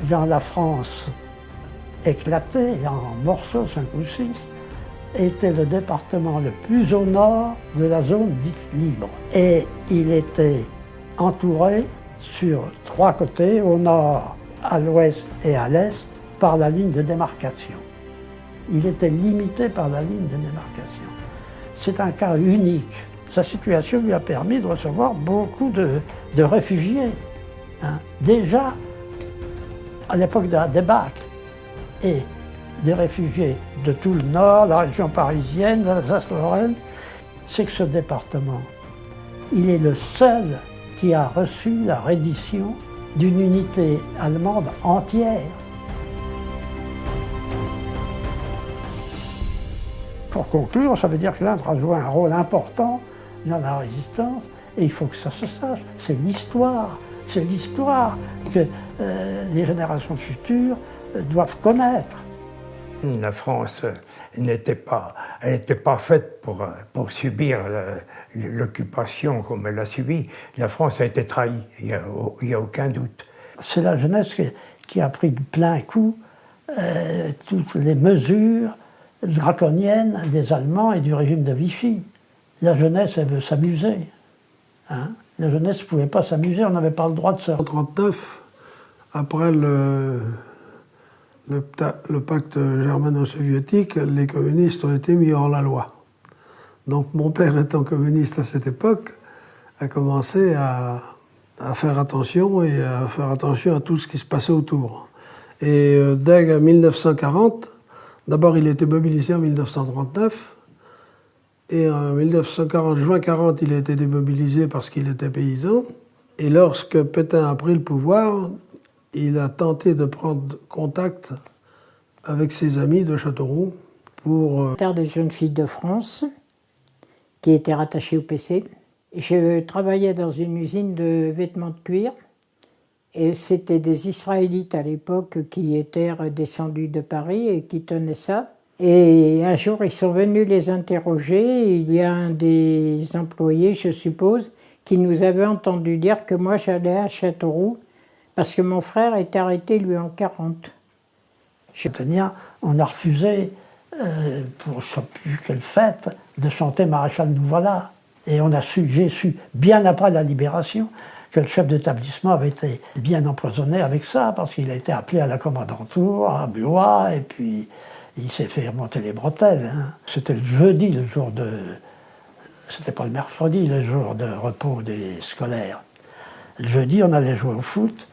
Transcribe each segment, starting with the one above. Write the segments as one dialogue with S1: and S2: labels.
S1: la France éclatée en morceaux, 5 ou 6, était le département le plus au nord de la zone dite libre. Et il était entouré sur 3 côtés, au nord, à l'ouest et à l'est, par la ligne de démarcation. Il était limité par la ligne de démarcation. C'est un cas unique. Sa situation lui a permis de recevoir beaucoup de réfugiés. Hein. Déjà, à l'époque de la débâcle, et des réfugiés de tout le nord, la région parisienne, l'Alsace-Lorraine, c'est que ce département, il est le seul qui a reçu la reddition d'une unité allemande entière. Pour conclure, ça veut dire que l'Indre a joué un rôle important dans la résistance, et il faut que ça se sache. C'est l'histoire que les générations futures doivent connaître.
S2: La France n'était pas faite pour subir l'occupation comme elle l'a subi. La France a été trahie, il n'y a aucun doute.
S1: C'est la jeunesse qui a pris de plein coup toutes les mesures draconiennes des Allemands et du régime de Vichy. La jeunesse, elle veut s'amuser. Hein? La jeunesse ne pouvait pas s'amuser, on n'avait pas le droit de se...
S3: En 1939, après le pacte germano-soviétique, les communistes ont été mis hors la loi. Donc mon père, étant communiste à cette époque, a commencé à faire attention et à faire attention à tout ce qui se passait autour. Et dès 1940, d'abord il était mobilisé en 1939, et en 1940, juin 40, il a été démobilisé parce qu'il était paysan. Et lorsque Pétain a pris le pouvoir, il a tenté de prendre contact avec ses amis de Châteauroux pour...
S4: Terre des jeunes filles de France, qui était rattachée au PC. Je travaillais dans une usine de vêtements de cuir, et c'était des Israélites à l'époque qui étaient redescendus de Paris et qui tenaient ça. Et un jour, ils sont venus les interroger. Il y a un des employés, je suppose, qui nous avait entendu dire que moi j'allais à Châteauroux parce que mon frère était arrêté, lui, en 40.
S1: On a refusé, pour je ne sais plus quelle fête, de chanter Maréchal nous voilà. Et j'ai su, bien après la libération, que le chef d'établissement avait été bien empoisonné avec ça, parce qu'il a été appelé à la commandanture, à Blois, et puis il s'est fait remonter les bretelles. Hein. C'était le jeudi, le jour de... C'était pas le mercredi, le jour de repos des scolaires. Le jeudi, on allait jouer au foot,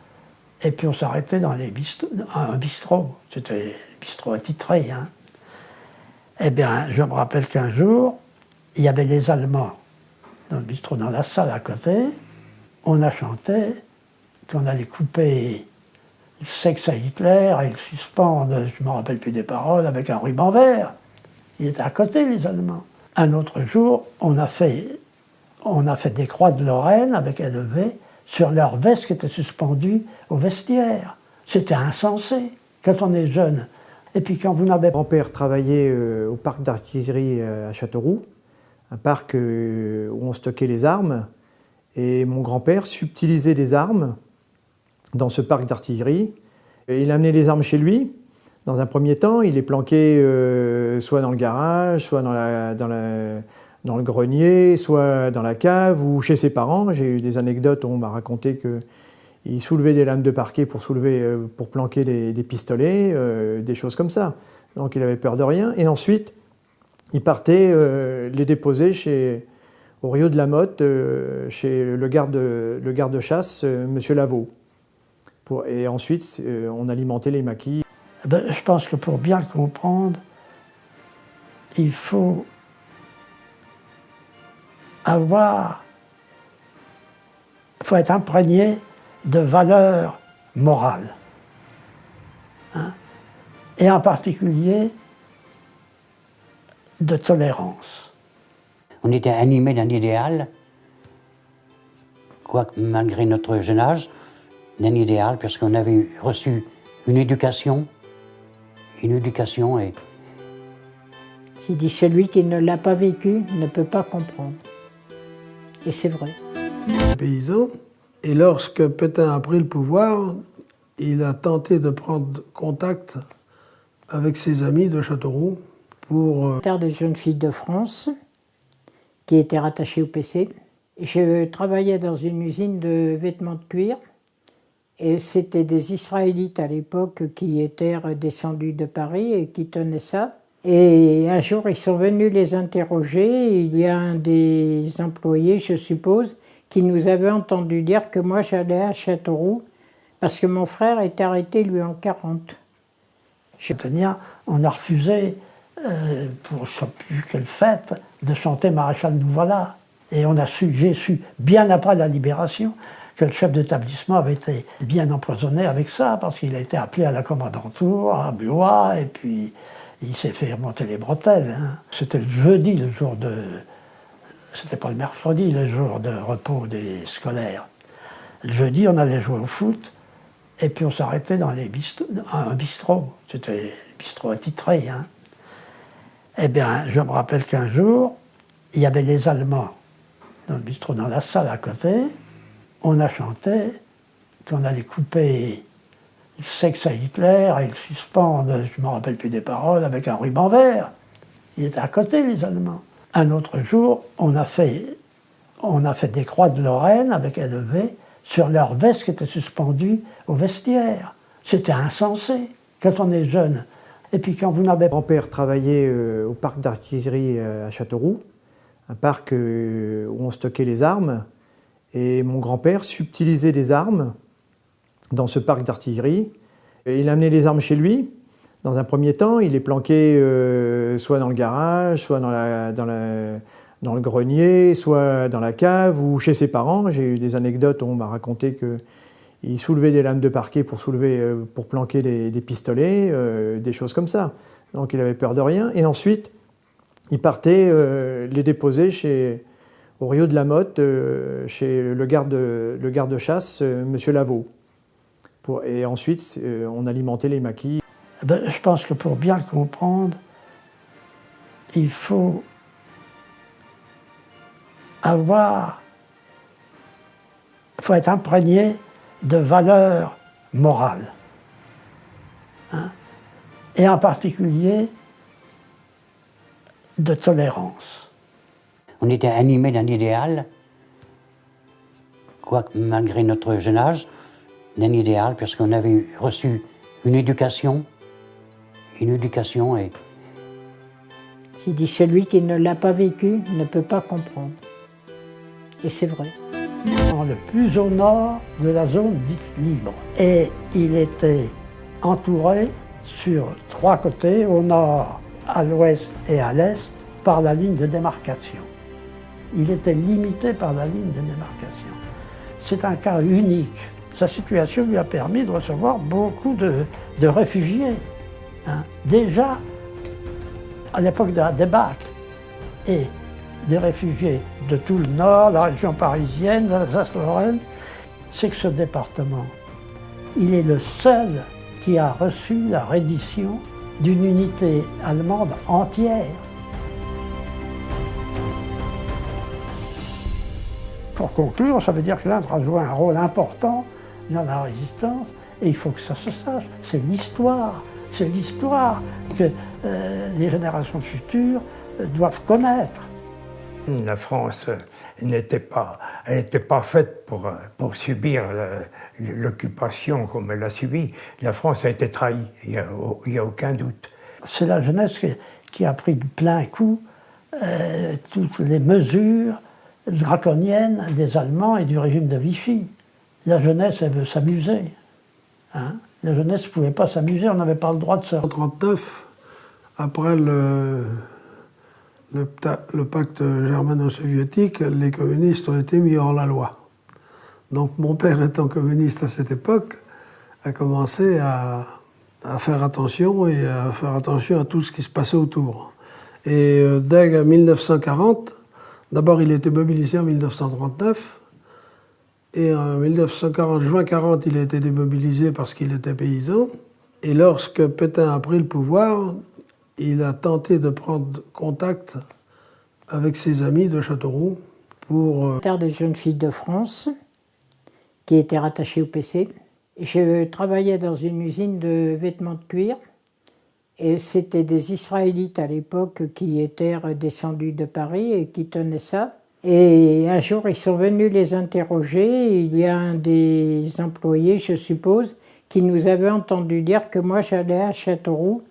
S1: et puis on s'arrêtait dans un bistrot. C'était un bistrot attitré. Hein. Eh bien, je me rappelle qu'un jour, il y avait les Allemands dans le bistrot, dans la salle à côté. On a chanté qu'on allait couper le sexe à Hitler et le suspendre, je ne me rappelle plus des paroles, avec un ruban vert. Ils étaient à côté, les Allemands. Un autre jour, on a fait des croix de Lorraine avec LV sur leur veste qui était suspendue au vestiaire. C'était insensé quand on est jeune. Et puis quand vous n'avez...
S5: Mon grand-père travaillait au parc d'artillerie à Châteauroux, un parc où on stockait les armes. Et mon grand-père subtilisait des armes dans ce parc d'artillerie. Il amenait les armes chez lui. Dans un premier temps, il les planquait soit dans le garage, soit dans le grenier, soit dans la cave ou chez ses parents. J'ai eu des anecdotes où on m'a raconté qu'il soulevait des lames de parquet pour planquer des pistolets, des choses comme ça. Donc il avait peur de rien. Et ensuite, il partait les déposer au Rio de la Motte, chez le garde-chasse, M. Lavaux. Et ensuite, on alimentait les maquis.
S1: Je pense que pour bien le comprendre, il faut être imprégné de valeurs morales. Hein, et en particulier de tolérance.
S6: On était animé d'un idéal, quoique malgré notre jeune âge, d'un idéal, puisqu'on avait reçu une éducation et...
S4: Qui dit celui qui ne l'a pas vécu ne peut pas comprendre. Et c'est vrai.
S3: Paysan, et lorsque Pétain a pris le pouvoir, il a tenté de prendre contact avec ses amis de Châteauroux pour...
S4: Terre des jeunes filles de France, qui était rattachée au PC. Je travaillais dans une usine de vêtements de cuir, et c'était des Israélites à l'époque qui étaient descendus de Paris et qui tenaient ça. Et un jour, ils sont venus les interroger. Il y a un des employés, je suppose, qui nous avait entendu dire que moi j'allais à Châteauroux parce que mon frère était arrêté, lui, en 40.
S1: On a refusé, pour je ne sais plus quelle fête, de chanter Maréchal nous voilà. Et j'ai su, bien après la libération, que le chef d'établissement avait été bien empoisonné avec ça, parce qu'il a été appelé à la commandanture, à Blois, et puis il s'est fait remonter les bretelles. Hein. C'était le jeudi, le jour de... C'était pas le mercredi, le jour de repos des scolaires. Le jeudi, on allait jouer au foot, et puis on s'arrêtait dans un bistrot. C'était le bistrot attitré. Hein. Eh bien, je me rappelle qu'un jour, il y avait les Allemands dans le bistrot, dans la salle à côté. On a chanté qu'on allait couper le sexe à Hitler et le suspendre, je ne me rappelle plus des paroles, avec un ruban vert. Ils étaient à côté, les Allemands. Un autre jour, on a fait des croix de Lorraine avec élevées sur leur veste qui était suspendue au vestiaire. C'était insensé quand on est jeune. Et puis quand vous n'avez pas...
S5: Mon grand-père travaillait au parc d'artillerie à Châteauroux, un parc où on stockait les armes. Et mon grand-père subtilisait des armes dans ce parc d'artillerie. Il amenait les armes chez lui. Dans un premier temps, il les planquait soit dans le garage, soit dans le grenier, soit dans la cave ou chez ses parents. J'ai eu des anecdotes où on m'a raconté qu'il soulevait des lames de parquet pour planquer des pistolets, des choses comme ça. Donc il avait peur de rien. Et ensuite, il partait les déposer au Rio de la Motte, chez le garde-chasse, M. Lavaux. Et ensuite, on alimentait les maquis.
S1: Ben, je pense que pour bien le comprendre, il faut être imprégné de valeurs morales. Hein, et en particulier de tolérance.
S6: On était animé d'un idéal, quoique malgré notre jeune âge, d'un idéal, puisqu'on avait reçu une éducation et...
S4: J'ai dit, celui qui ne l'a pas vécu ne peut pas comprendre. Et c'est vrai.
S1: Le plus au nord de la zone dite libre. Et il était entouré sur 3 côtés, au nord, à l'ouest et à l'est, par la ligne de démarcation. Il était limité par la ligne de démarcation. C'est un cas unique. Sa situation lui a permis de recevoir beaucoup de réfugiés. Hein. Déjà, à l'époque de la débâcle, et des réfugiés de tout le nord, la région parisienne, l'Alsace-Lorraine, c'est que ce département, il est le seul qui a reçu la reddition d'une unité allemande entière. Pour conclure, ça veut dire que l'Indre a joué un rôle important dans la résistance, et il faut que ça se sache. C'est l'histoire que les générations futures doivent connaître.
S2: La France n'était pas faite pour subir l'occupation comme elle a subi. La France a été trahie, il n'y a aucun doute.
S1: C'est la jeunesse qui a pris de plein coup toutes les mesures draconiennes des Allemands et du régime de Vichy. La jeunesse, elle veut s'amuser. Hein? La jeunesse ne pouvait pas s'amuser, on n'avait pas le droit de se...
S3: En 1939, après le pacte germano-soviétique, les communistes ont été mis hors la loi. Donc mon père, étant communiste à cette époque, a commencé à faire attention et à faire attention à tout ce qui se passait autour. Et dès 1940, d'abord il était mobilisé en 1939, et en 1940, juin 40, il a été démobilisé parce qu'il était paysan. Et lorsque Pétain a pris le pouvoir, il a tenté de prendre contact avec ses amis de Châteauroux pour...
S4: Terre des jeunes filles de France, qui était rattachée au PC. Je travaillais dans une usine de vêtements de cuir et c'était des Israélites à l'époque qui étaient descendus de Paris et qui tenaient ça. Et un jour, ils sont venus les interroger. Il y a un des employés, je suppose, qui nous avait entendu dire que moi j'allais à Châteauroux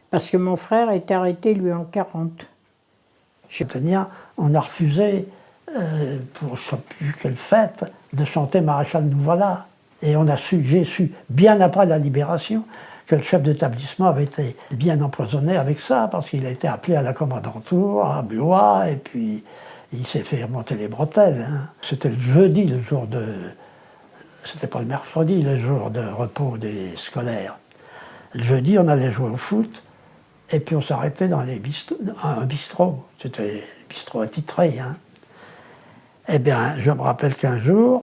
S4: parce que mon frère était arrêté, lui, en 40.
S1: On a refusé, pour je ne sais plus quelle fête, de chanter Maréchal nous voilà. Et j'ai su, bien après la libération, que le chef d'établissement avait été bien empoisonné avec ça, parce qu'il a été appelé à la commandanture, à Blois, et puis il s'est fait remonter les bretelles. Hein. C'était le jeudi, le jour de... C'était pas le mercredi, le jour de repos des scolaires. Le jeudi, on allait jouer au foot, et puis on s'arrêtait dans un bistrot. C'était un bistrot attitré. Hein. Eh bien, je me rappelle qu'un jour,